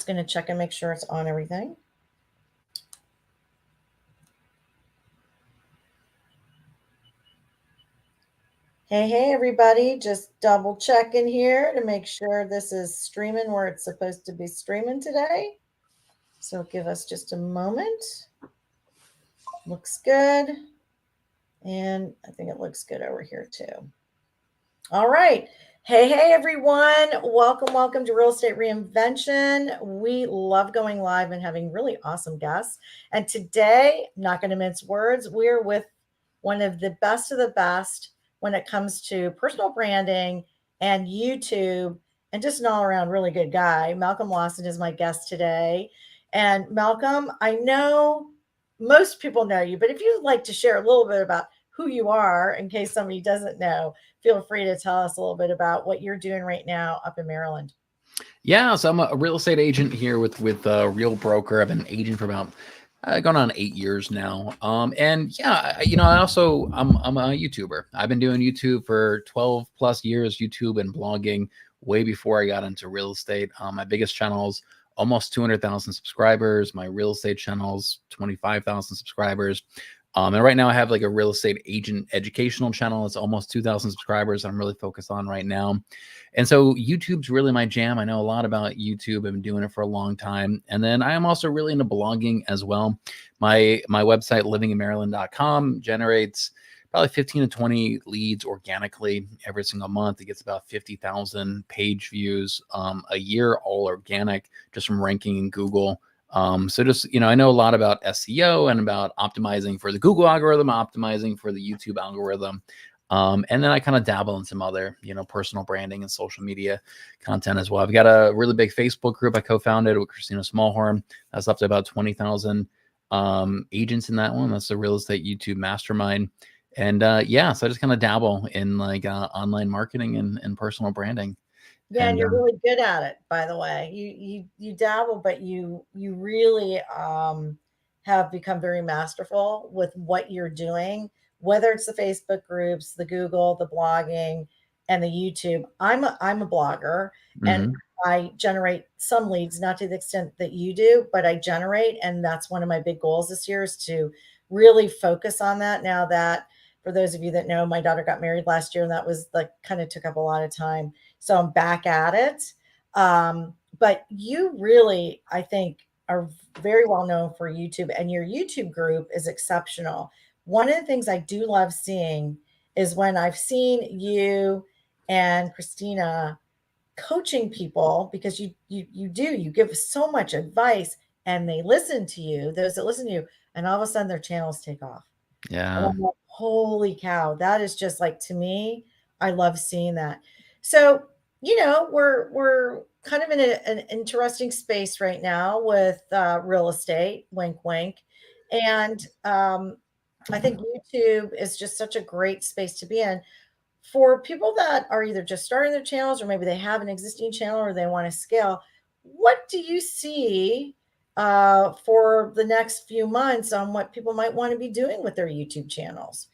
just going to check and make sure it's on everything. Hey, everybody. Just double checking here to make sure this is streaming where it's supposed to be streaming today. So give us just a moment. Looks good. And I think it looks good over here too. All right. Hey, everyone. Welcome to Real Estate Reinvention. We love going live and having really awesome guests. And today, I'm not going to mince words, we're with one of the best when it comes to personal branding and YouTube, and just an all-around really good guy. Malcolm Lawson is my guest today. And Malcolm, I know most people know you, but if you'd like to share a little bit about who you are, in case somebody doesn't know, feel free to tell us a little bit about what you're doing right now up in Maryland. Yeah, so I'm a real estate agent here with Real Broker. I've been an agent for about going on 8 years now. And yeah, I'm a YouTuber. I've been doing YouTube for 12 plus years, YouTube and blogging way before I got into real estate. My biggest channel's almost 200,000 subscribers. My real estate channel's 25,000 subscribers. And right now I have like a real estate agent educational channel. It's almost 2,000 subscribers I'm really focused on right now. And so YouTube's really my jam. I know a lot about YouTube. I've been doing it for a long time. And then I am also really into blogging as well. My website, livinginmaryland.com, generates probably 15 to 20 leads organically every single month. It gets about 50,000 page views a year, all organic, just from ranking in Google. So just, I know a lot about SEO and about optimizing for the Google algorithm, optimizing for the YouTube algorithm. And then I kind of dabble in some other, personal branding and social media content as well. I've got a really big Facebook group I co-founded with Christina Smallhorn. That's up to about 20,000 agents in that one. That's the Real Estate YouTube Mastermind. And so I just kind of dabble in like online marketing and personal branding. Yeah, and you're really good at it, by the way. You dabble, but you really have become very masterful with what you're doing, whether it's the Facebook groups, the Google, the blogging, and the YouTube. I'm a blogger, and I generate some leads, not to the extent that you do, but I generate, and that's one of my big goals this year is to really focus on that. Now that, for those of you that know, my daughter got married last year, and that was like kind of took up a lot of time. So I'm back at it. But you really, I think, are very well known for YouTube, and your YouTube group is exceptional. One of the things I do love seeing is when I've seen you and Christina coaching people, because you give so much advice and they listen to you, those that listen to you, and all of a sudden their channels take off. Yeah. And I'm like, holy cow, that is just like, to me, I love seeing that. So, we're kind of in an interesting space right now with real estate, wink, wink. And I think YouTube is just such a great space to be in for people that are either just starting their channels, or maybe they have an existing channel or they want to scale. What do you see for the next few months on what people might want to be doing with their YouTube channels?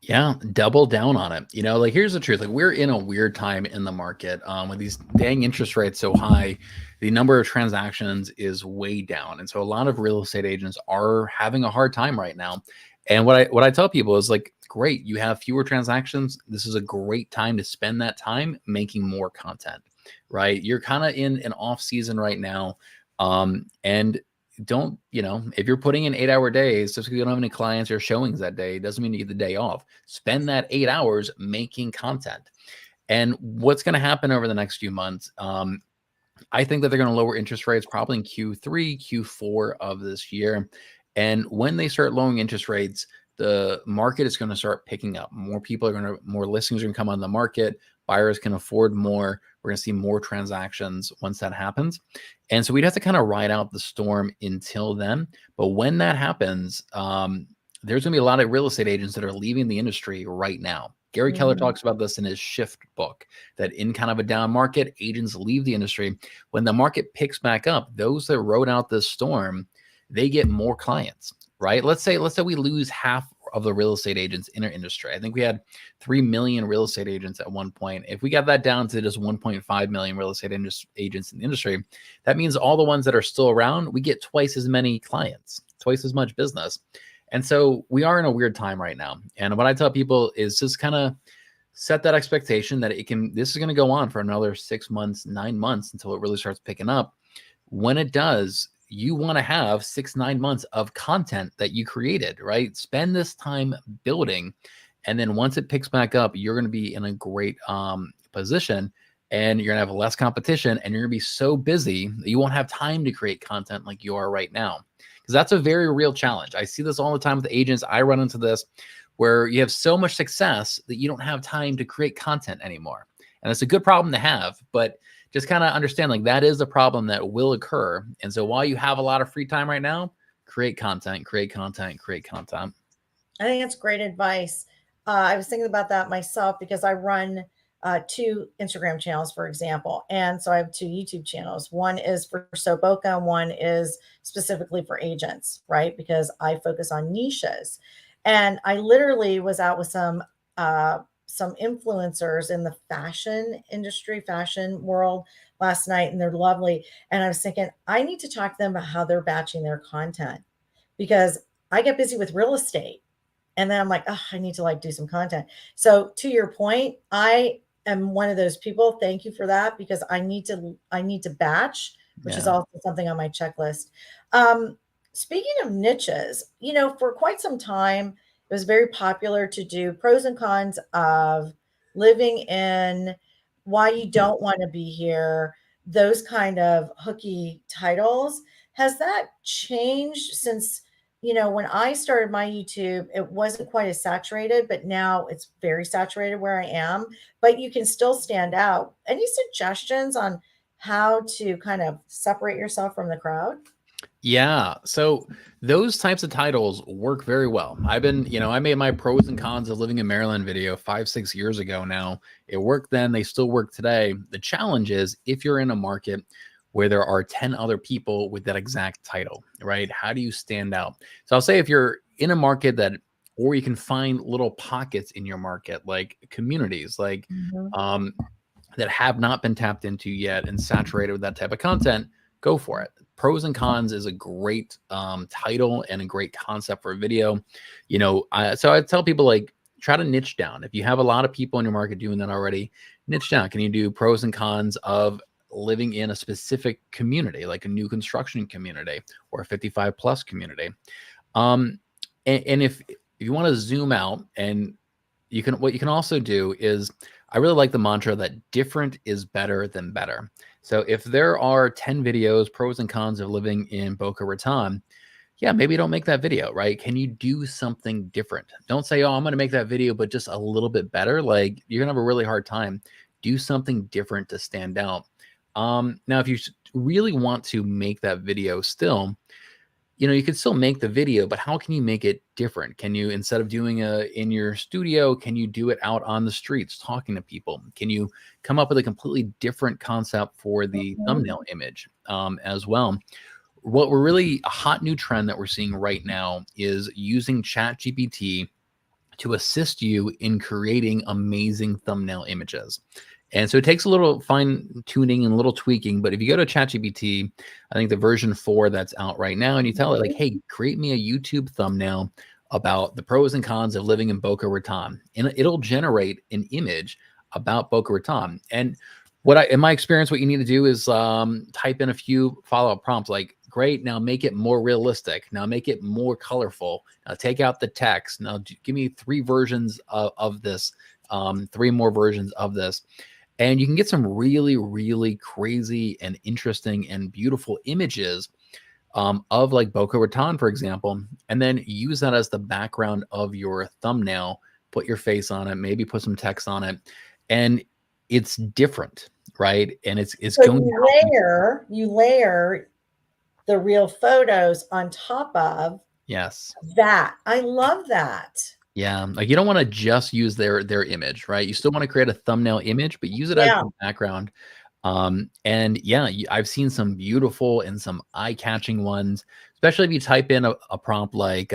Yeah, double down on it. Like here's the truth. Like we're in a weird time in the market with these dang interest rates so high, the number of transactions is way down. And so a lot of real estate agents are having a hard time right now. And what I tell people is like, great, you have fewer transactions. This is a great time to spend that time making more content, right? You're kind of in an off season right now. And don't, if you're putting in 8-hour days, just because you don't have any clients or showings that day, doesn't mean you get the day off. Spend that 8 hours making content. And what's going to happen over the next few months? I think that they're going to lower interest rates probably in Q3, Q4 of this year. And when they start lowering interest rates, the market is going to start picking up. More listings are going to come on the market. Buyers can afford more. We're going to see more transactions once that happens. And so we'd have to kind of ride out the storm until then. But when that happens, there's going to be a lot of real estate agents that are leaving the industry right now. Gary Keller talks about this in his Shift book, that in kind of a down market, agents leave the industry. When the market picks back up, those that rode out this storm, they get more clients, right? Let's say we lose half of the real estate agents in our industry. I think we had 3 million real estate agents at one point. If we got that down to just 1.5 million real estate agents in the industry, that means all the ones that are still around, we get twice as many clients, twice as much business. And so we are in a weird time right now. And what I tell people is just kind of set that expectation that this is going to go on for another 6 months, 9 months until it really starts picking up. When it does, you want to have 6, 9 months of content that you created, right? Spend this time building. And then once it picks back up, you're going to be in a great position, and you're going to have less competition, and you're going to be so busy that you won't have time to create content like you are right now. Because that's a very real challenge. I see this all the time with agents. I run into this where you have so much success that you don't have time to create content anymore. And it's a good problem to have, but just kind of understand like that is a problem that will occur. And so while you have a lot of free time right now, create content, create content, create content. I think that's great advice. I was thinking about that myself because I run 2 Instagram channels, for example. And so I have 2 YouTube channels. One is for Boca, and one is specifically for agents, right? Because I focus on niches. And I literally was out with some influencers in the fashion industry, fashion world last night, and they're lovely. And I was thinking, I need to talk to them about how they're batching their content, because I get busy with real estate. And then I'm like, oh, I need to like do some content. So to your point, I am one of those people. Thank you for that, because I need to batch, which is also something on my checklist. Speaking of niches, for quite some time, it was very popular to do pros and cons of living in, why you don't want to be here, those kind of hooky titles. Has that changed since, when I started my YouTube, it wasn't quite as saturated, but now it's very saturated where I am, but you can still stand out. Any suggestions on how to kind of separate yourself from the crowd? Yeah. So those types of titles work very well. I made my pros and cons of living in Maryland video 5, 6 years ago now. It worked then. They still work today. The challenge is if you're in a market where there are 10 other people with that exact title, right? How do you stand out? So I'll say if you're in a market or you can find little pockets in your market, like communities, like that have not been tapped into yet and saturated with that type of content, go for it. Pros and cons is a great title and a great concept for a video. So I tell people, like, try to niche down. If you have a lot of people in your market doing that already, niche down. Can you do pros and cons of living in a specific community, like a new construction community or a 55 plus community? And if you want to zoom out, and what you can also do is, I really like the mantra that different is better than better. So if there are 10 videos, pros and cons of living in Boca Raton, yeah, maybe don't make that video, right? Can you do something different? Don't say, oh, I'm going to make that video, but just a little bit better. Like, you're going to have a really hard time. Do something different to stand out. Now, if you really want to make that video still, you could still make the video, but how can you make it different? Can you, instead of doing in your studio, can you do it out on the streets talking to people? Can you come up with a completely different concept for the thumbnail image as well? What we're really, a hot new trend that we're seeing right now is using ChatGPT to assist you in creating amazing thumbnail images. And so it takes a little fine tuning and a little tweaking, but if you go to ChatGPT, I think the version 4 that's out right now, and you tell it like, hey, create me a YouTube thumbnail about the pros and cons of living in Boca Raton, and it'll generate an image about Boca Raton. And in my experience, what you need to do is type in a few follow-up prompts, like, great, now make it more realistic. Now make it more colorful. Now take out the text. Now give me 3 versions of this, 3 more versions of this. And you can get some really, really crazy and interesting and beautiful images of like Boca Raton, for example, and then use that as the background of your thumbnail. Put your face on it, maybe put some text on it, and it's different, right? And it's So going you layer the real photos on top of that. I love that. Yeah, like you don't want to just use their image, right? You still want to create a thumbnail image, but use it as the background. And yeah, I've seen some beautiful and some eye-catching ones, especially if you type in a prompt like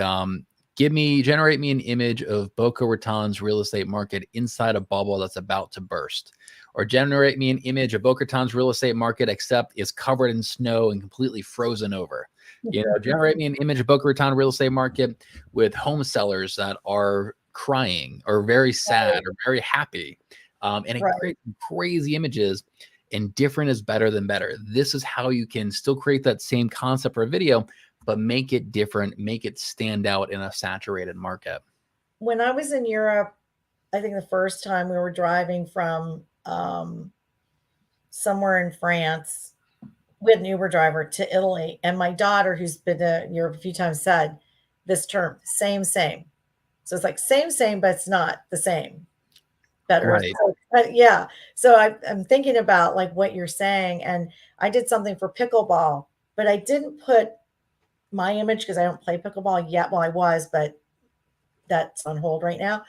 generate me an image of Boca Raton's real estate market inside a bubble that's about to burst. Or generate me an image of Boca Raton's real estate market, except is covered in snow and completely frozen over. Generate me an image of Boca Raton real estate market with home sellers that are crying or very sad or very happy. And it creates crazy images, and different is better than better. This is how you can still create that same concept for a video, but make it different, make it stand out in a saturated market. When I was in Europe, I think the first time we were driving from somewhere in France with an Uber driver to Italy, and my daughter, who's been to Europe a few times, said this term, same. So it's like same, but it's not the same. Better. Right. So, yeah. So I'm thinking about like what you're saying, and I did something for pickleball, but I didn't put my image because I don't play pickleball yet. Well, I was, but that's on hold right now.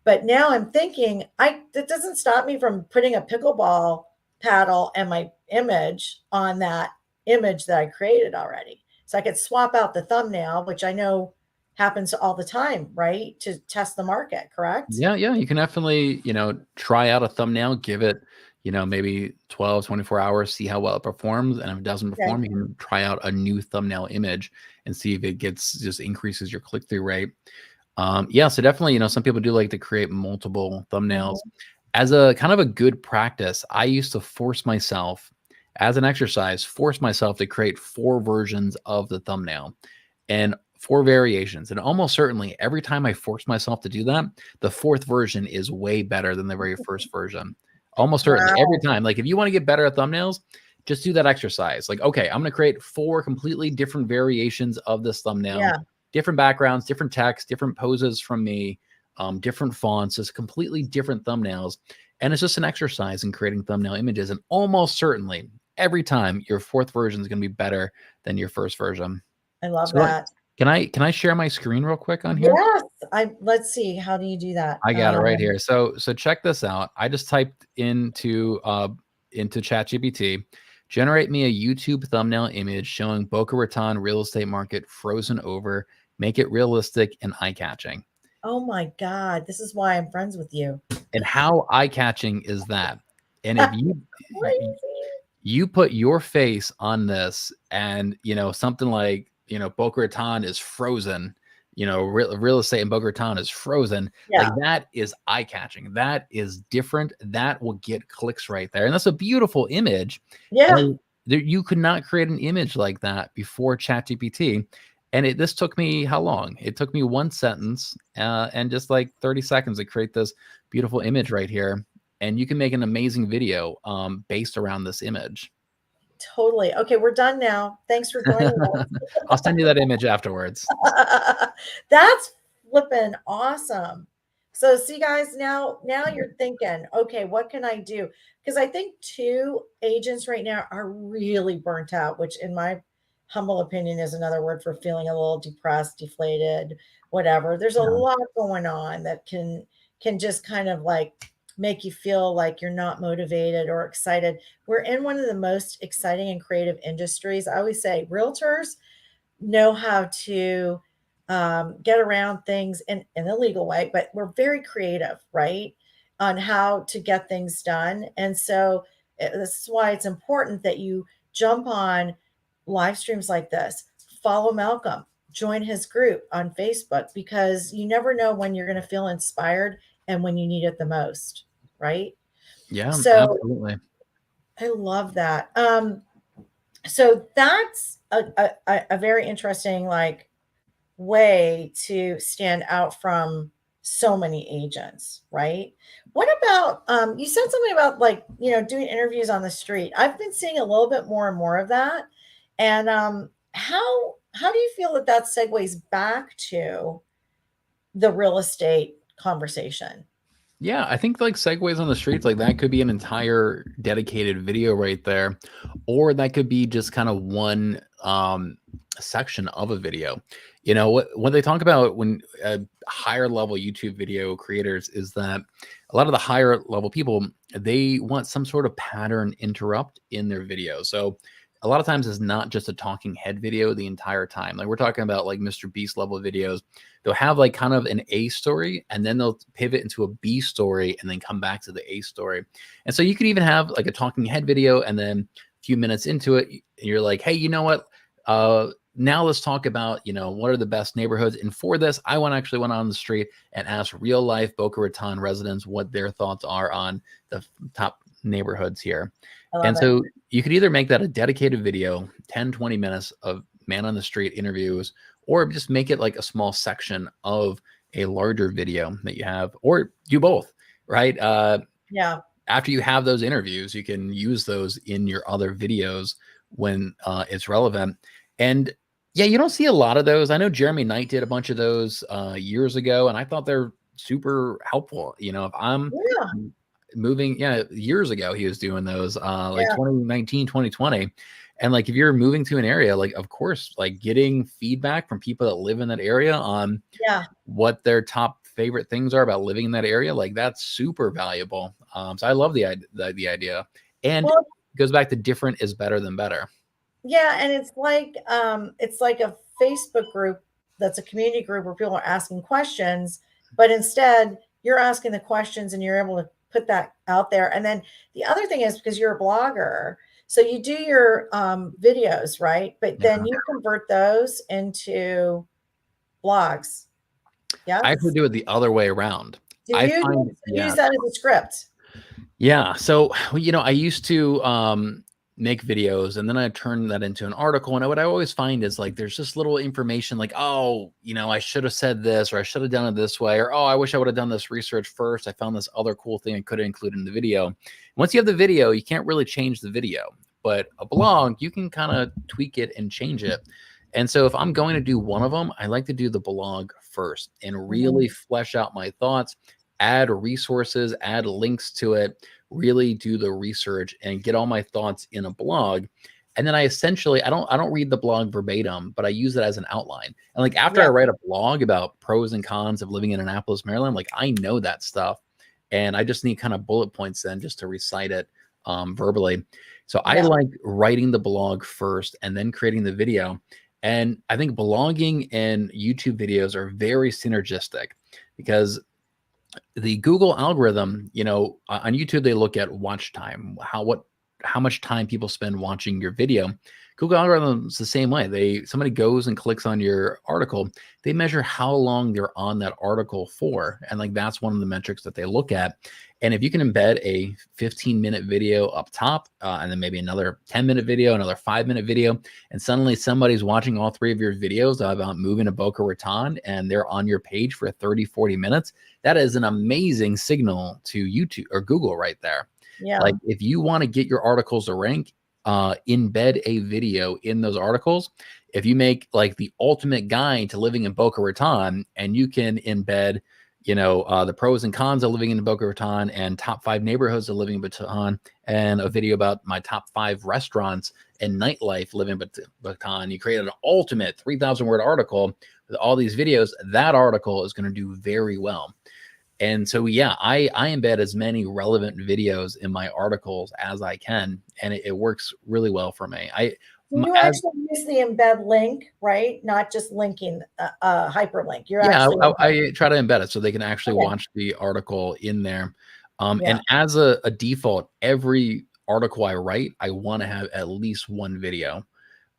But now I'm thinking that doesn't stop me from putting a pickleball paddle and my image on that image that I created already. So I could swap out the thumbnail, which I know happens all the time, right? To test the market, correct? Yeah, you can definitely, try out a thumbnail, give it, maybe 12, 24 hours, see how well it performs. And if it doesn't perform, you can try out a new thumbnail image and see if it just increases your click-through rate. So definitely, some people do like to create multiple thumbnails. As a kind of a good practice, I used to force myself to create 4 versions of the thumbnail and 4 variations. And almost certainly every time I force myself to do that, the 4th version is way better than the very first version. Almost certainly every time. Like if you want to get better at thumbnails, just do that exercise. Like, okay, I'm going to create 4 completely different variations of this thumbnail, different backgrounds, different text, different poses from me, different fonts, just completely different thumbnails. And it's just an exercise in creating thumbnail images. And almost certainly every time your 4th version is going to be better than your first version. I love that. Can I share my screen real quick on here? Yes. Let's see. How do you do that? I got it right here. So check this out. I just typed into ChatGPT, generate me a YouTube thumbnail image showing Boca Raton real estate market frozen over, make it realistic and eye-catching. Oh my God. This is why I'm friends with you. And how eye-catching is that? And if you put your face on this and, something like, Boca Raton is frozen, real estate in Boca Raton is frozen. Like that is eye-catching. That is different. That will get clicks right there. And that's a beautiful image. You could not create an image like that before ChatGPT. And this took me how long? It took me 1 sentence and just like 30 seconds to create this beautiful image right here. And you can make an amazing video based around this image. Totally. Okay, we're done now. Thanks for joining us. I'll send you that image afterwards. That's flipping awesome. So see guys, now you're thinking, okay, what can I do? Because I think 2 agents right now are really burnt out, which in my humble opinion is another word for feeling a little depressed, deflated, whatever. There's a lot going on that can just kind of like make you feel like you're not motivated or excited. We're in one of the most exciting and creative industries. I always say realtors know how to get around things in a legal way, but we're very creative, right? On how to get things done. And so this is why it's important that you jump on live streams like this, follow Malcolm, join his group on Facebook, because you never know when you're going to feel inspired and when you need it the most. Right? Yeah, so absolutely. I love that. So that's a very interesting like way to stand out from so many agents, right? What about you said something about like, doing interviews on the street. I've been seeing a little bit more and more of that. And how do you feel that segues back to the real estate conversation? Yeah, I think like segues on the streets, like that could be an entire dedicated video right there, or that could be just kind of one section of a video. What they talk about when higher level YouTube video creators is that a lot of the higher level people, they want some sort of pattern interrupt in their video. So a lot of times is not just a talking head video the entire time. Like we're talking about like Mr. Beast level videos. They'll have like kind of an A story and then they'll pivot into a B story and then come back to the A story. And so you could even have like a talking head video and then a few minutes into it, you're like, hey, you know what? Now let's talk about, what are the best neighborhoods? And for this, I actually went on the street and asked real life Boca Raton residents what their thoughts are on the top neighborhoods here. I love And it. so you could either make that a dedicated video, 10, 20 minutes of man on the street interviews, or just make it like a small section of a larger video that you have, or do both, right? Yeah. After you have those interviews, you can use those in your other videos when it's relevant. And yeah, you don't see a lot of those. I know Jeremy Knight did a bunch of those years ago, and I thought they're super helpful. If I'm moving, years ago, he was doing those like 2019, 2020. And like, if you're moving to an area, like, of course, like getting feedback from people that live in that area on what their top favorite things are about living in that area, like that's super valuable. So I love the idea. And it goes back to different is better than better. Yeah, and it's like a Facebook group that's a community group where people are asking questions, but instead you're asking the questions and you're able to put that out there. And then the other thing is because you're a blogger, so you do your videos, right? But then you convert those into blogs. Yeah. I could do it the other way around. Do you use that as a script? Yeah. So, I used to make videos and then I turn that into an article. And what I always find is like, there's just little information like, oh, I should have said this, or I should have done it this way, or, oh, I wish I would have done this research first. I found this other cool thing I could have included in the video. Once you have the video, you can't really change the video, but a blog, you can kind of tweak it and change it. And so if I'm going to do one of them, I like to do the blog first and really flesh out my thoughts, add resources, add links to it, really do the research and get all my thoughts in a blog. And then I don't read the blog verbatim, but I use it as an outline. And like after I write a blog about pros and cons of living in Annapolis, Maryland, like I know that stuff and I just need kind of bullet points then just to recite it verbally. So I like writing the blog first and then creating the video. And I think blogging and YouTube videos are very synergistic because the Google algorithm, on YouTube, they look at watch time, how much time people spend watching your video. Google algorithm is the same way. Somebody goes and clicks on your article, they measure how long they're on that article for. And like, that's one of the metrics that they look at. And if you can embed a 15-minute video up top, and then maybe another 10-minute video, another 5-minute video, and suddenly somebody's watching all 3 of your videos about moving to Boca Raton and they're on your page for 30, 40 minutes, that is an amazing signal to YouTube or Google right there. Yeah. Like if you want to get your articles to rank, embed a video in those articles. If you make like the ultimate guide to living in Boca Raton and you can embed, the pros and cons of living in Boca Raton and top 5 neighborhoods of living in Baton and a video about my top 5 restaurants and nightlife living in Baton, you create an ultimate 3,000 word article with all these videos, that article is going to do very well. And so, I embed as many relevant videos in my articles as I can, and it works really well for me. You actually use the embed link, right? Not just linking a hyperlink. I try to embed it so they can actually watch the article in there. And as a default, every article I write, I want to have at least one video.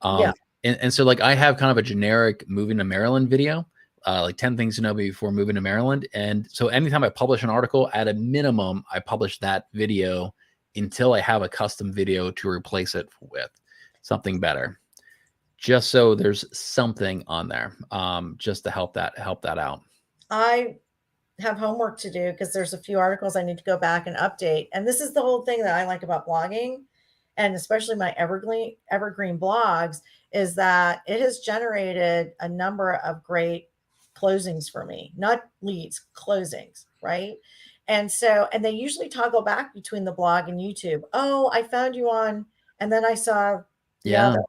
And so like I have kind of a generic moving to Maryland video. Like 10 things to know before moving to Maryland. And so anytime I publish an article, at a minimum, I publish that video until I have a custom video to replace it with something better. Just so there's something on there, just to help that out. I have homework to do because there's a few articles I need to go back and update. And this is the whole thing that I like about blogging, and especially my evergreen blogs, is that it has generated a number of great closings for me, not leads, closings, right? And they usually toggle back between the blog and YouTube. Oh, I found you on, and then I saw the other.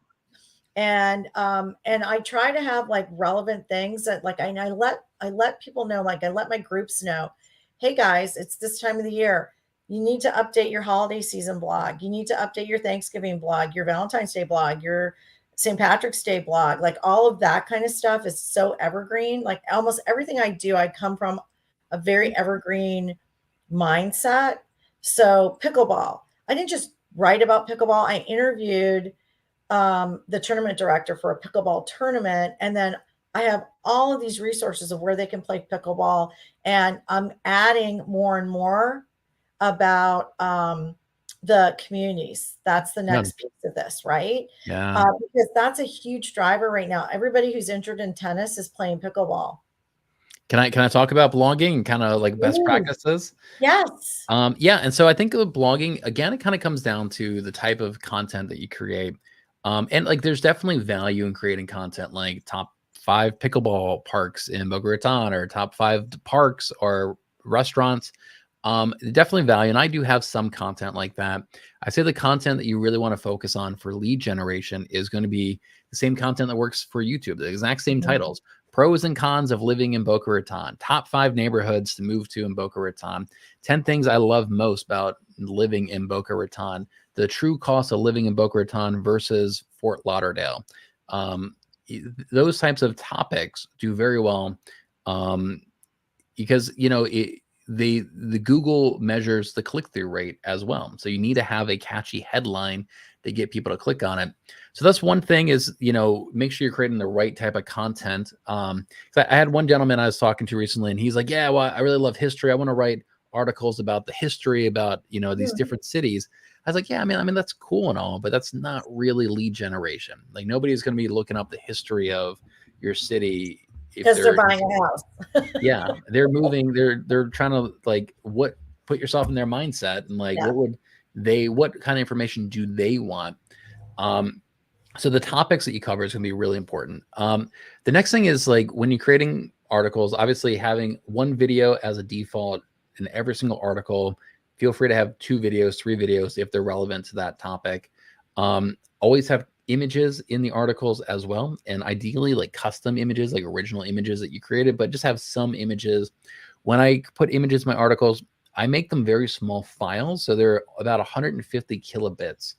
And I try to have like relevant things that like I let people know, like I let my groups know, hey guys, it's this time of the year. You need to update your holiday season blog. You need to update your Thanksgiving blog, your Valentine's Day blog, your St. Patrick's Day blog. Like all of that kind of stuff is so evergreen. Like almost everything I do, I come from a very evergreen mindset. So pickleball, I didn't just write about pickleball. I interviewed the tournament director for a pickleball tournament. And then I have all of these resources of where they can play pickleball. And I'm adding more and more about the communities. That's the Yeah. next piece of this, right? Yeah. Because that's a huge driver right now. Everybody who's injured in tennis is playing pickleball. Can I talk about blogging and kind of like best Ooh, practices? yes. Yeah, and so I think with blogging, again, it kind of comes down to the type of content that you create. And like there's definitely value in creating content like top 5 pickleball parks in Boca Raton or top 5 parks or restaurants. Definitely value. And I do have some content like that. I say the content that you really want to focus on for lead generation is going to be the same content that works for YouTube, the exact same Mhm. titles. Pros and cons of living in Boca Raton, top 5 neighborhoods to move to in Boca Raton, 10 things I love most about living in Boca Raton, the true cost of living in Boca Raton versus Fort Lauderdale. Um, those types of topics do very well um, because the Google measures the click-through rate as well. So you need to have a catchy headline to get people to click on it. So that's one thing is, make sure you're creating the right type of content. So I had one gentleman I was talking to recently and he's like, yeah, well, I really love history. I want to write articles about the history about, these Hmm. different cities. I was like, yeah, I mean, that's cool and all, but that's not really lead generation. Like nobody's going to be looking up the history of your city if Because they're they're buying a house. yeah, they're moving. They're trying to like put yourself in their mindset and like Yeah. what kind of information do they want? Um, so the topics that you cover is going to be really important. The next thing is like when you're creating articles, obviously having one video as a default in every single article. Feel free to have 2 videos, 3 videos if they're relevant to that topic. Always have images in the articles as well, and ideally like custom images, like original images that you created, but just have some images. When I put images in my articles, I make them very small files, so they're about 150 kilobits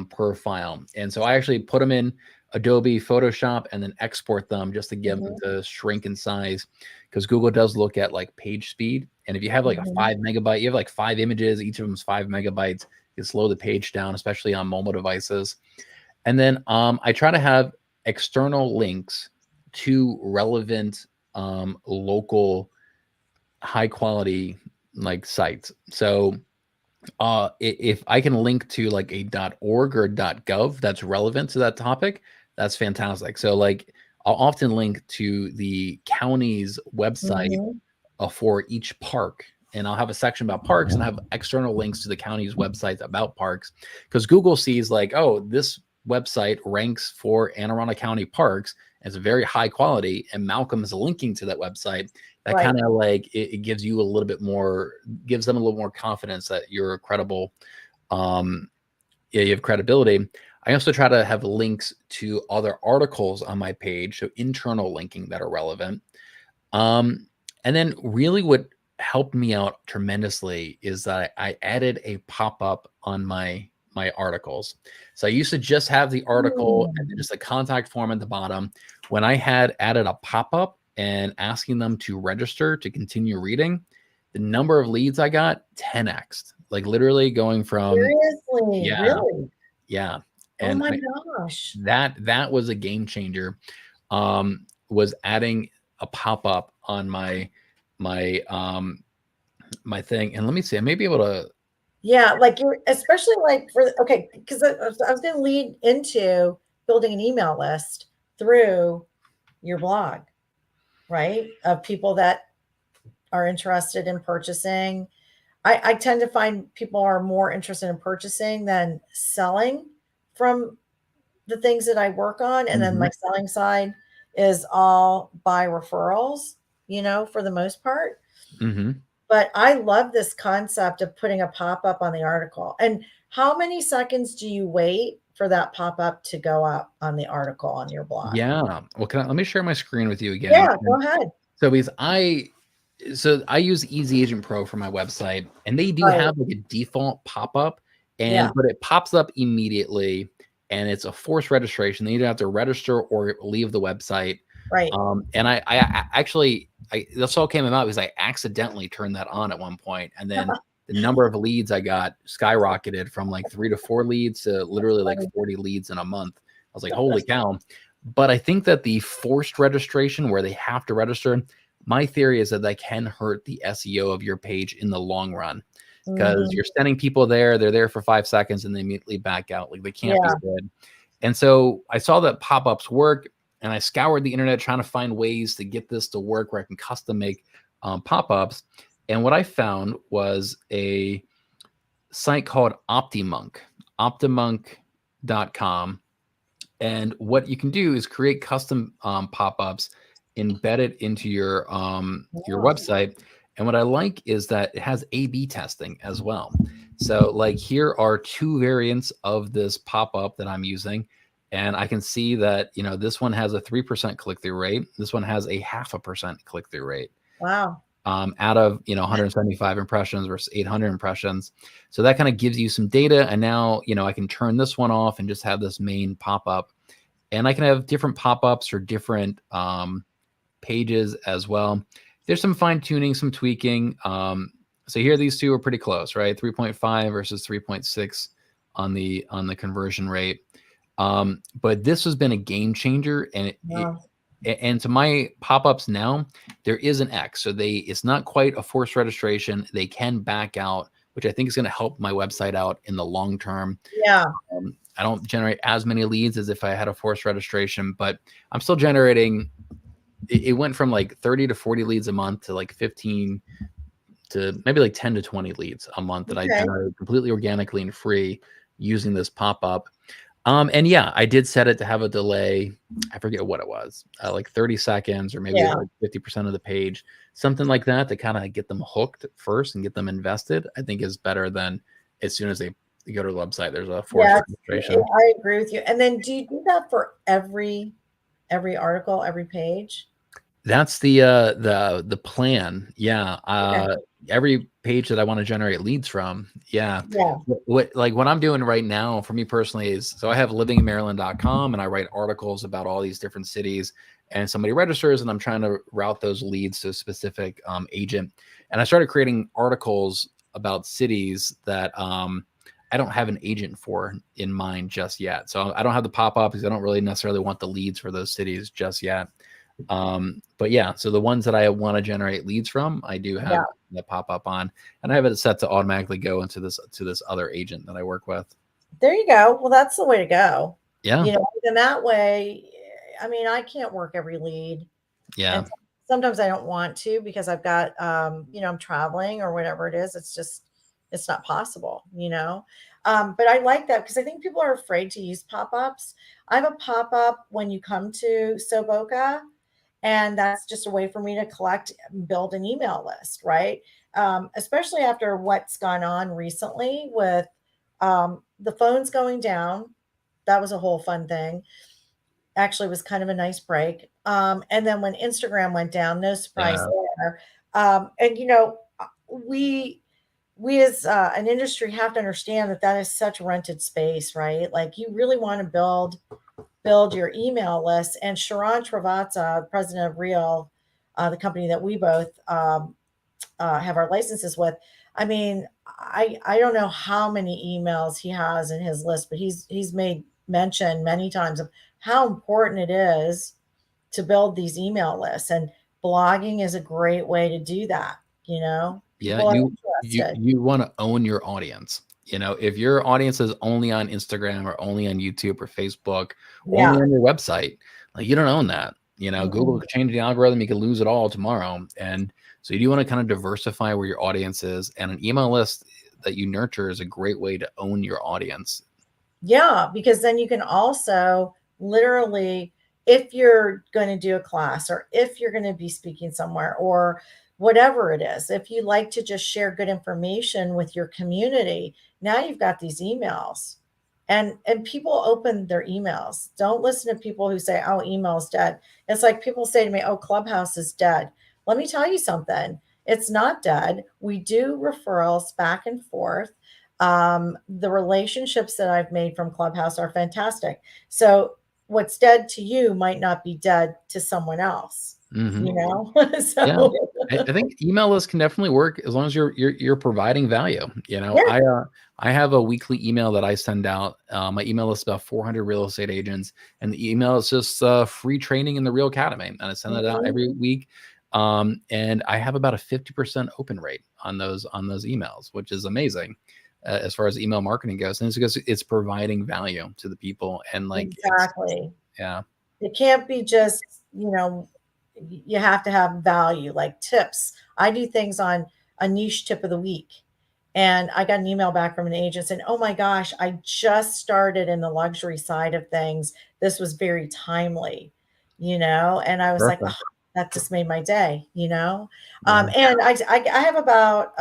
per file. And so I actually put them in Adobe Photoshop and then export them just to get them Mhm. to shrink in size because Google does look at like page speed. And if you have like a Mhm. 5 megabyte, you have like 5 images, each of them is 5 megabytes, you slow the page down, especially on mobile devices. And then I try to have external links to relevant local high quality like sites. So if I can link to like a .org or .gov that's relevant to that topic, that's fantastic. So like I'll often link to the county's website Mhm. for each park. And I'll have a section about parks and have external links to the county's websites about parks because Google sees like, oh, this website ranks for Anne Arundel County parks. It's very high quality, and Malcolm is linking to that website. That Right. kind of like it gives you a little bit more, gives them a little more confidence that you're a credible. Um, yeah, you have credibility. I also try to have links to other articles on my page, so internal linking that are relevant. Um, and then really what helped me out tremendously is that I added a pop-up on my articles. So I used to just have the article and then Mm. just a contact form at the bottom. When I had added a pop-up and asking them to register to continue reading, the number of leads I got 10x, like literally going from Seriously? yeah, Really? yeah. Oh And my I, gosh. that was a game changer. Was adding a pop-up on my thing. And let me see, I may be able to Yeah, like you especially like for okay, because I was going to lead into building an email list through your blog, right? Of people that are interested in purchasing. I tend to find people are more interested in purchasing than selling from the things that I work on. And then mhm, my selling side is all by referrals, for the most part. mhm. But I love this concept of putting a pop-up on the article. And how many seconds do you wait for that pop-up to go up on the article on your blog? Yeah. Well, let me share my screen with you again. Yeah, go ahead. So because So I use Easy Agent Pro for my website, and they do Right. have like a default pop-up, Yeah. but it pops up immediately, and it's a forced registration. Then you either have to register or leave the website. Right. And I actually this all came about because I accidentally turned that on at one point, and then the number of leads I got skyrocketed from like 3 to 4 leads to literally like 40 leads in a month. I was like, holy cow. But I think that the forced registration where they have to register, my theory is that that can hurt the SEO of your page in the long run because Mhm. you're sending people there, they're there for 5 seconds and they immediately back out. Like they can't be Yeah. good. And so I saw that pop-ups work, and I scoured the internet trying to find ways to get this to work where I can custom make pop-ups. And what I found was a site called optimonk.com. And what you can do is create custom pop-ups, embed it into your Yeah. website. And what I like is that it has A/B testing as well. So like here are 2 variants of this pop-up that I'm using. And I can see that, this one has a 3% click-through rate. This one has a 0.5% click-through rate. Wow. Out of 175 impressions versus 800 impressions. So that kind of gives you some data. And now I can turn this one off and just have this main pop-up. And I can have different pop-ups or different pages as well. There's some fine tuning, some tweaking. So here these two are pretty close, right? 3.5 versus 3.6 on the conversion rate. But this has been a game changer, and Wow. and to my pop-ups now, there is an X. So it's not quite a forced registration. They can back out, which I think is going to help my website out in the long term. Yeah. I don't generate as many leads as if I had a forced registration, but I'm still generating. It went from like 30 to 40 leads a month to like 15 to maybe like 10 to 20 leads a month that I Okay. generated completely organically and free using this pop-up. And yeah, I did set it to have a delay. I forget what it was, like 30 seconds or maybe Yeah. like 50% of the page, something like that, to kind of get them hooked first and get them invested. I think is better than as soon as they go to the website, there's a forced Yes, registration. I agree with you. And then do you do that for every article, every page? That's the plan. Yeah. Okay. Every page that I want to generate leads from. Yeah. Yeah. What I'm doing right now for me personally is, so I have livinginmaryland.com and I write articles about all these different cities, and somebody registers and I'm trying to route those leads to a specific agent. And I started creating articles about cities that I don't have an agent for in mind just yet. So I don't have the pop-up because I don't really necessarily want the leads for those cities just yet. But yeah, so the ones that I want to generate leads from, I do Yeah. have the pop up on, and I have it set to automatically go into this other agent that I work with. There you go. Well, that's the way to go. Yeah. And that way, I mean, I can't work every lead. Yeah. And sometimes I don't want to because I've got, I'm traveling or whatever it is. It's not possible. But I like that because I think people are afraid to use pop-ups. I have a pop-up when you come to Boca, and that's just a way for me to collect, build an email list, right? Especially after what's gone on recently with the phones going down. That was a whole fun thing. Actually, was kind of a nice break. And then when Instagram went down, no surprise Yeah. there. And we as an industry have to understand that that is such rented space, right? Like you really want to build your email list. And Sharon Travaza, president of Real, the company that we both have our licenses with. I mean, I don't know how many emails he has in his list, but he's made mention many times of how important it is to build these email lists, and blogging is a great way to do that. Yeah. People are You interested. you want to own your audience. If your audience is only on Instagram or only on YouTube or Facebook, only Yeah. on your website, like you don't own that. Google Mm-mm. could change the algorithm, you could lose it all tomorrow. And so you do want to kind of diversify where your audience is, and an email list that you nurture is a great way to own your audience. Yeah, because then you can also literally, if you're going to do a class or if you're going to be speaking somewhere or whatever it is, if you like to just share good information with your community, now you've got these emails. And people open their emails. Don't listen to people who say, "Oh, email's dead." It's like people say to me, "Oh, Clubhouse is dead." Let me tell you something. It's not dead. We do referrals back and forth. The relationships that I've made from Clubhouse are fantastic. So what's dead to you might not be dead to someone else, Mhm. you know? Yeah. So I think email lists can definitely work as long as you're providing value. You know, yeah. I have a weekly email that I send out. My email list is about 400 real estate agents, and the email is just free training in the Real Academy, and I send that out Mhm. every week. And I have about a 50% open rate on those emails, which is amazing as far as email marketing goes. And it's because it's providing value to the people, and like it's Exactly. yeah. It can't be just, you have to have value, like tips. I do things on a niche tip of the week. And I got an email back from an agent saying, "Oh my gosh, I just started in the luxury side of things. This was very timely," and I was like, oh, Perfect. that just made my day. Yeah. And I have about,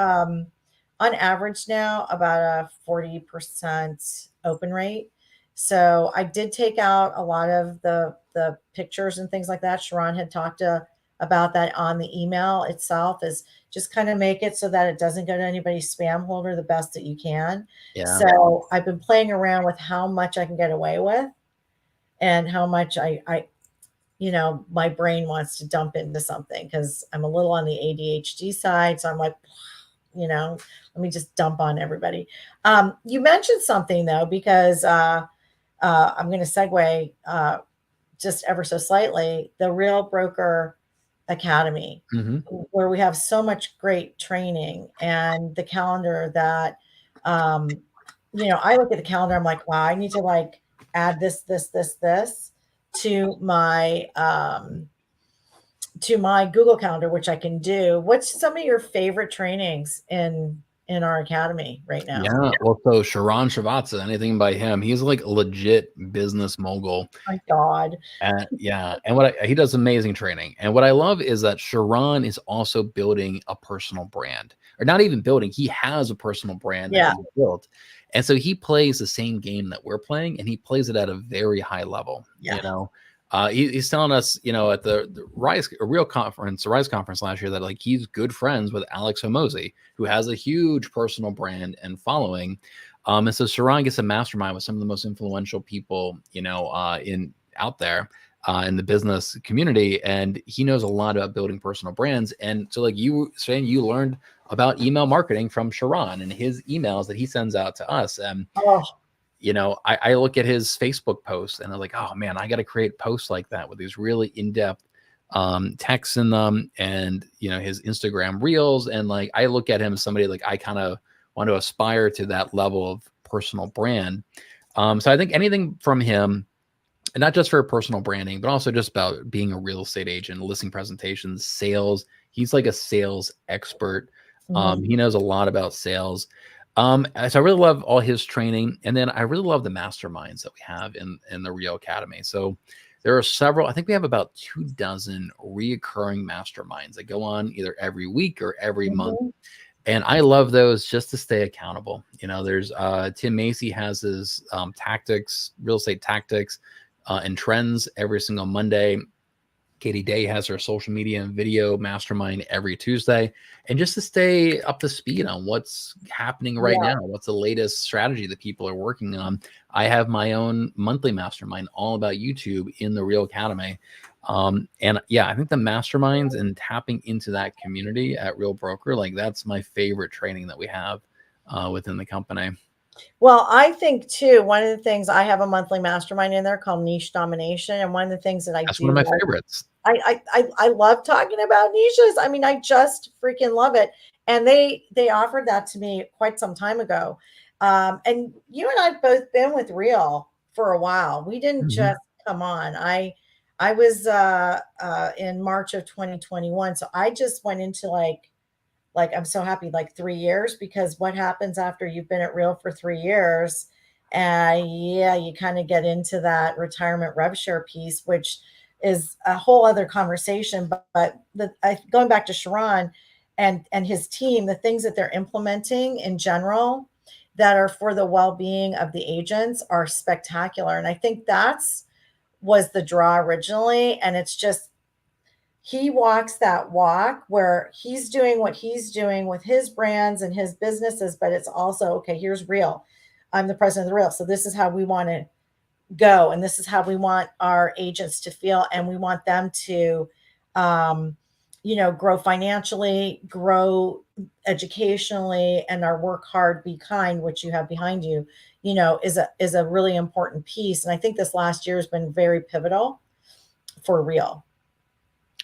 on average now, about a 40% open rate. So I did take out a lot of the pictures and things like that. Sharon had talked about that on the email itself, is just kind of make it so that it doesn't go to anybody's spam folder the best that you can. Yeah. So I've been playing around with how much I can get away with and how much my brain wants to dump into something, because I'm a little on the ADHD side. So I'm like, let me just dump on everybody. You mentioned something though, because I'm going to segue just ever so slightly, the Real Broker Academy, Hmm. where we have so much great training, and the calendar that, I look at the calendar, I'm like, wow, I need to like add this to my, Google Calendar, which I can do. What's some of your favorite trainings in our academy right now? Yeah, well, so Sharon Srivatsa, anything by him, he's like a legit business mogul. My God. Yeah, and he does amazing training. And what I love is that Sharon is also building a personal brand, or not even building. He has a personal brand that Yeah. he's built, and so he plays the same game that we're playing, and he plays it at a very high level. Yeah. He's telling us, at the Rise conference last year, that like he's good friends with Alex Hormozi, who has a huge personal brand and following. And so Sharon gets a mastermind with some of the most influential people, in out there in the business community, and he knows a lot about building personal brands. And so, like you were saying, you learned about email marketing from Sharon and his emails that he sends out to us. And Oh, I look at his Facebook posts and I'm like, oh man, I got to create posts like that with these really in-depth texts in them, and his Instagram reels. And like I look at him as somebody like I kind of want to aspire to that level of personal brand. So I think anything from him, and not just for personal branding, but also just about being a real estate agent, listing presentations, sales. He's like a sales expert. mhm. He knows a lot about sales. So I really love all his training, and then I really love the masterminds that we have in the Rio Academy. So there are several. I think we have about 24 reoccurring masterminds that go on either every week or every month, Mhm. and I love those just to stay accountable. There's Tim Macy has his tactics, real estate tactics, and trends every single Monday. Katie Day has her social media and video mastermind every Tuesday. And just to stay up to speed on what's happening right Yeah. now, what's the latest strategy that people are working on, I have my own monthly mastermind all about YouTube in the Real Academy. And yeah, I think the masterminds and tapping into that community at Real Broker, like that's my favorite training that we have within the company. Well, I think too, one of the things, I have a monthly mastermind in there called Niche Domination, and one of the things that I That's one of do my like, favorites. I love talking about niches. I mean, I just freaking love it. And they offered that to me quite some time ago. And you and I've both been with Real for a while. We didn't Mhm. just come on. I was in March of 2021. So I just went into like I'm so happy, like 3 years, because what happens after you've been at Real for 3 years? Yeah, you kind of get into that retirement rev share piece, which is a whole other conversation. But going back to Sharon and his team, the things that they're implementing in general that are for the well-being of the agents are spectacular. And I think that's was the draw originally. And it's just, he walks that walk where he's doing what he's doing with his brands and his businesses, but it's also, okay, here's Real. I'm the president of the Real. So this is how we want to go. And this is how we want our agents to feel. And we want them to, um, grow financially, grow educationally, and our work hard, be kind, which you have behind you, is a really important piece. And I think this last year has been very pivotal for Real.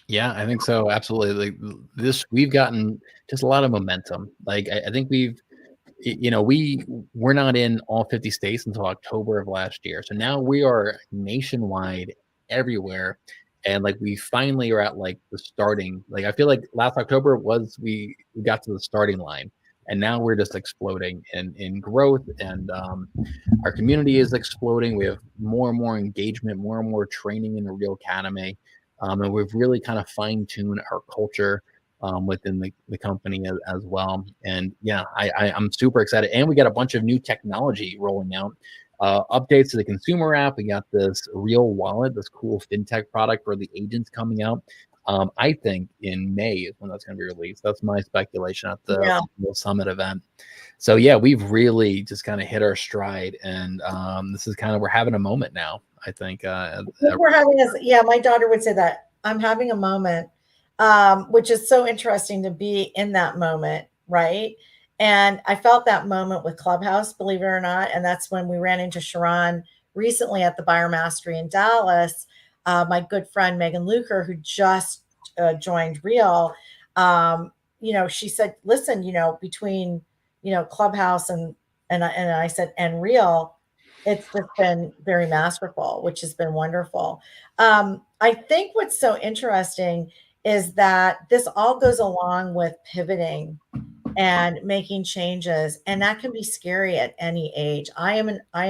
Yeah, I think so. Absolutely. Like we've gotten just a lot of momentum. Like I think we're not in all 50 states until October of last year. So now we are nationwide everywhere. And like we finally are at like the starting. Like I feel like last October was we got to the starting line. And now we're just exploding in growth, and our community is exploding. We have more and more engagement, more and more training in the Real Academy. And we've really kind of fine-tuned our culture within the company as well. And yeah, I'm super excited. And we got a bunch of new technology rolling out. Updates to the consumer app. We got this Real Wallet, this cool fintech product for the agents coming out. I think in May is when that's going to be released. That's my speculation at the Yeah. Real Summit event. So yeah, we've really just kind of hit our stride, and this is kind of we're having a moment now. I think. We're having this, yeah, my daughter would say that I'm having a moment, which is so interesting to be in that moment, right? And I felt that moment with Clubhouse, believe it or not. And that's when we ran into Sharon recently at the Buyer Mastery in Dallas. My good friend Megan Luker, who just joined Real, she said, "Listen, between Clubhouse and I said, and Real, it's just been very masterful, which has been wonderful." I think what's so interesting is that this all goes along with pivoting and making changes, and that can be scary at any age. I am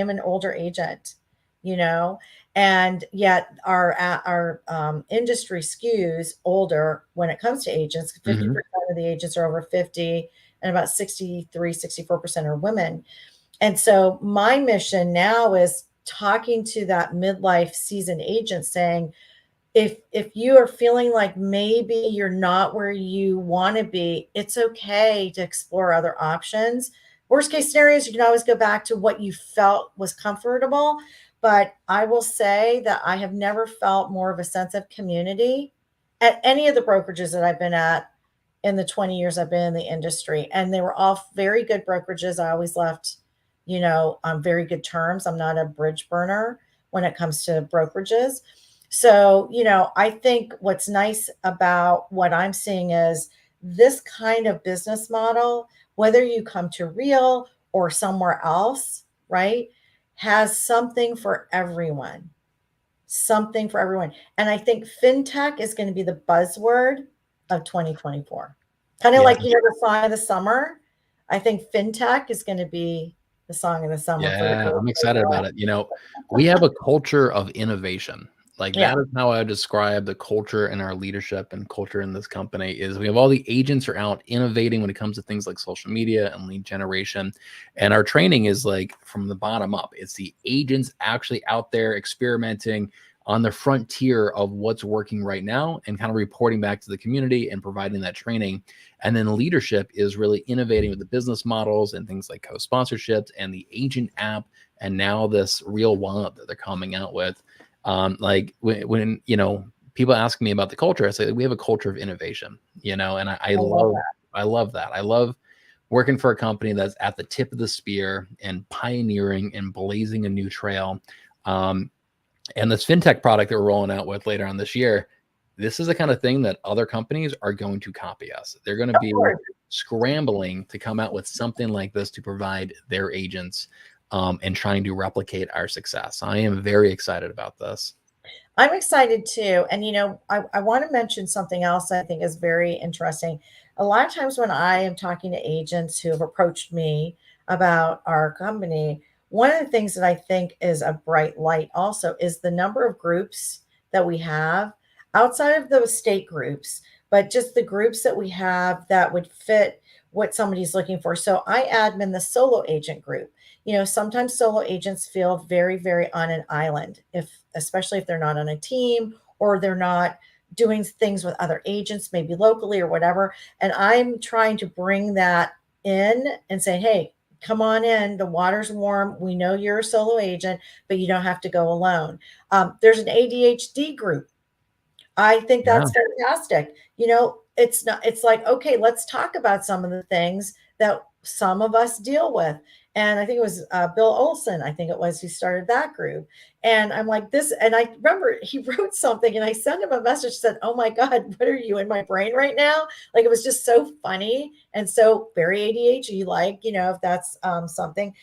an older agent, you know, and yet our industry skews older when it comes to agents. 50% Mhm. of the agents are over 50, and about 64% are women. And so my mission now is talking to that midlife seasoned agent, saying, if you are feeling like maybe you're not where you want to be, it's okay to explore other options. Worst case scenarios, you can always go back to what you felt was comfortable. But I will say that I have never felt more of a sense of community at any of the brokerages that I've been at in the 20 years I've been in the industry. And they were all very good brokerages. I always left, on very good terms. I'm not a bridge burner when it comes to brokerages. So, I think what's nice about what I'm seeing is this kind of business model, whether you come to Real or somewhere else, right, has something for everyone. Something for everyone. And I think fintech is going to be the buzzword of 2024. Kind of Yeah. like, the song of the summer. I think fintech is going to be the song of the summer for Yeah, I'm excited about it. We have a culture of innovation. Like yeah. that is how I describe the culture in our leadership and culture in this company is we have all the agents are out innovating when it comes to things like social media and lead generation. And our training is like from the bottom up. It's the agents actually out there experimenting on the frontier of what's working right now and kind of reporting back to the community and providing that training. And then leadership is really innovating with the business models and things like co-sponsorships and the agent app. And now this Real Wallet that they're coming out with. Like when people ask me about the culture, I say we have a culture of innovation, and I I love love that. I love that. I love working for a company that's at the tip of the spear and pioneering and blazing a new trail. And this fintech product that we're rolling out with later on this year, this is the kind of thing that other companies are going to copy us. They're going to Of be course. scrambling to come out with something like this to provide their agents and trying to replicate our success. I am very excited about this. I'm excited too. And, I want to mention something else I think is very interesting. A lot of times when I am talking to agents who have approached me about our company, one of the things that I think is a bright light also is the number of groups that we have outside of those state groups, but just the groups that we have that would fit what somebody's looking for. So I admin the solo agent group. Sometimes solo agents feel very, very on an island, if especially if they're not on a team or they're not doing things with other agents, maybe locally or whatever. And I'm trying to bring that in and say, hey, come on in. The water's warm. We know you're a solo agent, but you don't have to go alone. There's an ADHD group. I think Yeah. that's fantastic. It's not, it's like, okay, let's talk about some of the things that some of us deal with. And I think it was Bill Olson, I think it was, who started that group. And I'm like, this, and I remember he wrote something and I sent him a message, said, oh my God, what are you in my brain right now? Like, it was just so funny and so very ADHD, like, if that's something.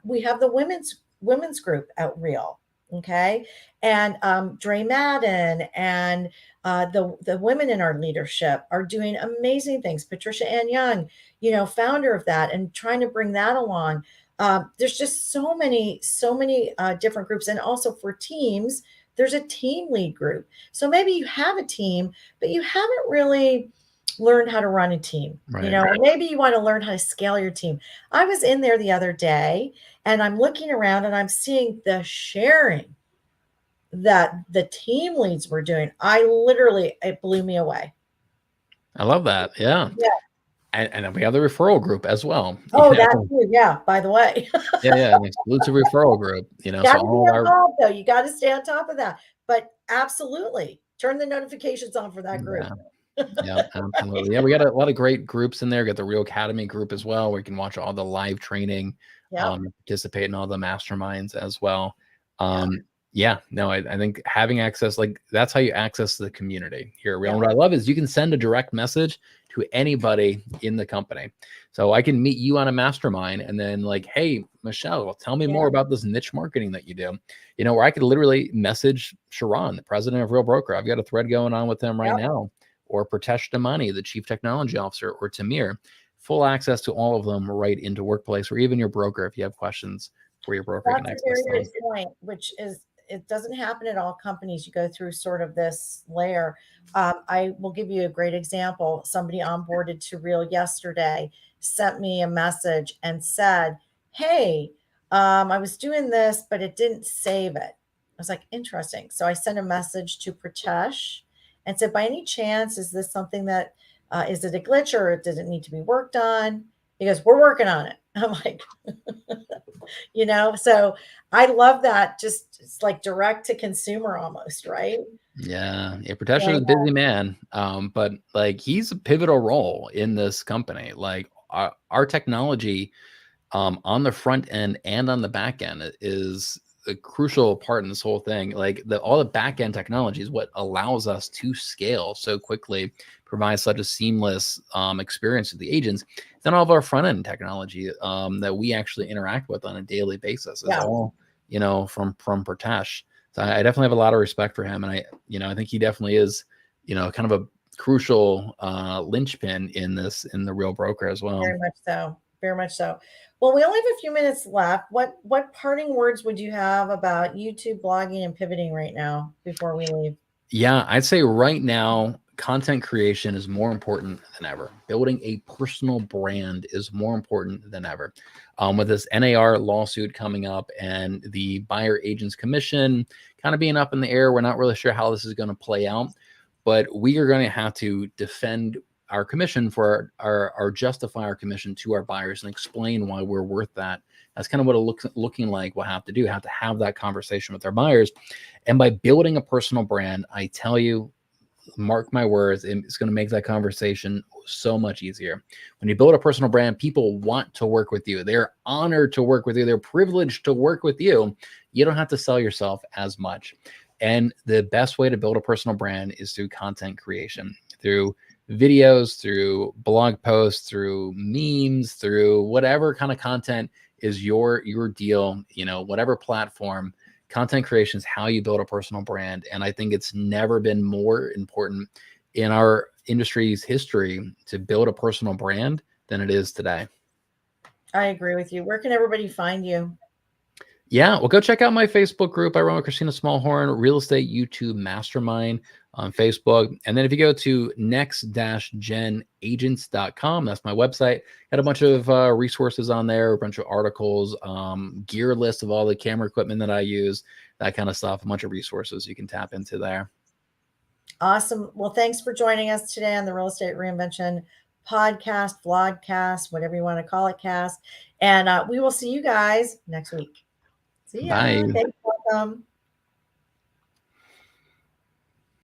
We have the women's group at Real. Okay. And Dre Madden and the women in our leadership are doing amazing things. Patricia Ann Young, founder of that, and trying to bring that along. There's just so many different groups, and also for teams, there's a team lead group. So maybe you have a team, but you haven't really learned how to run a team. Right. Or maybe you want to learn how to scale your team. I was in there the other day, and I'm looking around, and I'm seeing the sharing that the team leads were doing. It blew me away. I love that. Yeah. Yeah. And then we have the referral group as well. Oh, that too. Yeah. By the way, Yeah, an exclusive referral group. got So to be all of our involved though. You got to stay on top of that. But absolutely, turn the notifications on for that group. Yeah, absolutely. Yeah, we got a lot of great groups in there. Got the Real Academy group as well, where you can watch all the live training, Yeah. participate in all the masterminds as well. Yeah. I think having access, like, that's how you access the community here at Real. Yeah. And what I love is you can send a direct message to anybody in the company. So I can meet you on a mastermind and then, like, hey, Michele, tell me more about this niche marketing that you do. Where I could literally message Sharon, the president of Real Broker. I've got a thread going on with them right now. Or Pritesh Damani, the chief technology officer, or Tamir. Full access to all of them right into Workplace, or even your broker if you have questions for your broker. That's a very good point, which is, it doesn't happen at all companies. You go through sort of this layer. I will give you a great example. Somebody onboarded to Real yesterday sent me a message and said, hey, I was doing this, but it didn't save it. I was like, interesting. So I sent a message to Pritesh and said, by any chance, is this something that, is it a glitch or does it need to be worked on? He goes, we're working on it. I'm like, so I love that. Just, it's like direct to consumer almost, right? Yeah, Pritesh is a busy man, but like, he's a pivotal role in this company. Like, our technology on the front end and on the back end is a crucial part in this whole thing. Like, all the back end technology is what allows us to scale so quickly, provide such a seamless experience to the agents. Then all of our front end technology that we actually interact with on a daily basis is all from Pritesh. So I definitely have a lot of respect for him, and I think he definitely is kind of a crucial linchpin in the Real Broker as well. Very much so. Very much so. Well, we only have a few minutes left. What parting words would you have about YouTube, blogging, and pivoting right now before we leave? Yeah, I'd say right now, content creation is more important than ever. Building a personal brand is more important than ever. With this NAR lawsuit coming up and the buyer agent's commission kind of being up in the air, we're not really sure how this is going to play out, but we are going to have to defend our commission for our justify our commission to our buyers and explain why we're worth that. That's kind of what it looking like. We'll have to have that conversation with our buyers. And by building a personal brand, I tell you, mark my words, it's going to make that conversation so much easier. When you build a personal brand, people want to work with you. They're honored to work with you. They're privileged to work with you. You don't have to sell yourself as much. And the best way to build a personal brand is through content creation, through videos, through blog posts, through memes, through whatever kind of content is your deal, whatever platform. Content creation is how you build a personal brand. And I think it's never been more important in our industry's history to build a personal brand than it is today. I agree with you. Where can everybody find you? Yeah, well, go check out my Facebook group. I run with Christina Smallhorn, Real Estate YouTube Mastermind on Facebook. And then if you go to next-genagents.com, that's my website. Got a bunch of resources on there, a bunch of articles, gear list of all the camera equipment that I use, that kind of stuff, a bunch of resources you can tap into there. Awesome. Well, thanks for joining us today on the Real Estate Reinvention podcast, vlogcast, whatever you want to call it, cast. And we will see you guys next week. See ya. Bye. Thanks. Welcome.